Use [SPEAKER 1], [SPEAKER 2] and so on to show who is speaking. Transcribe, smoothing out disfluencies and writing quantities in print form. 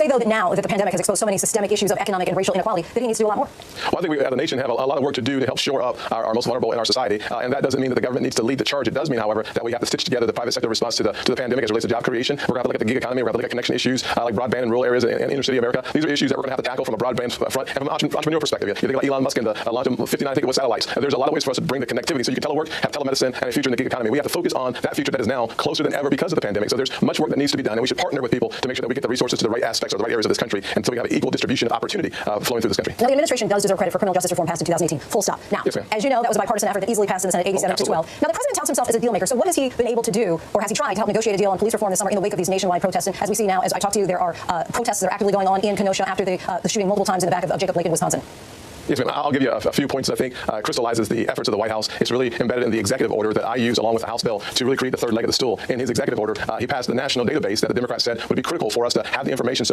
[SPEAKER 1] say, though, that now that the pandemic has exposed so many systemic issues of economic and racial inequality, that he needs to do a lot more?
[SPEAKER 2] Well, I think we as a nation have a lot of work to do to help shore up our most vulnerable in our society. And that doesn't mean that the government needs to lead the charge. It does mean, however, that we have to stitch together the private sector response to the pandemic as it relates to job creation. We're going to have to look at the gig economy. We're going to have to look at connection issues like broadband in rural areas and inner city America. These are issues that we're going to have to tackle from a broadband front and from an entrepreneurial perspective. You think about Elon Musk and the launch of 59, I think it was satellites. There's a lot of ways for us to bring the connectivity so you can telework, have telemedicine, and a future in the gig economy. We have to focus on that future that is now closer than ever because of the pandemic. So there's much work that needs to be done, and we should partner with people to make sure that we get the resources to the right aspects or the right areas of this country, and so we have an equal distribution of opportunity flowing through this country.
[SPEAKER 1] Now, the administration does deserve credit for criminal justice reform passed in 2018. Full stop. Now,
[SPEAKER 2] yes,
[SPEAKER 1] as you know, that was a bipartisan effort that easily passed in the Senate 87 to 12. Now, the president touts himself as a deal maker. So what has he been able to do, or has he tried to help negotiate a deal on police reform this summer in the wake of these nationwide protests? And as we see now, as I talk to you, there are protests that are actively going on in Kenosha after the shooting multiple times in the back of Jacob Lake in Wisconsin.
[SPEAKER 2] Yes, ma'am. I'll give you a few points I think crystallizes the efforts of the White House. It's really embedded in the executive order that I use along with the House bill to really create the third leg of the stool. In his executive order, he passed the national database that the Democrats said would be critical for us to have the information so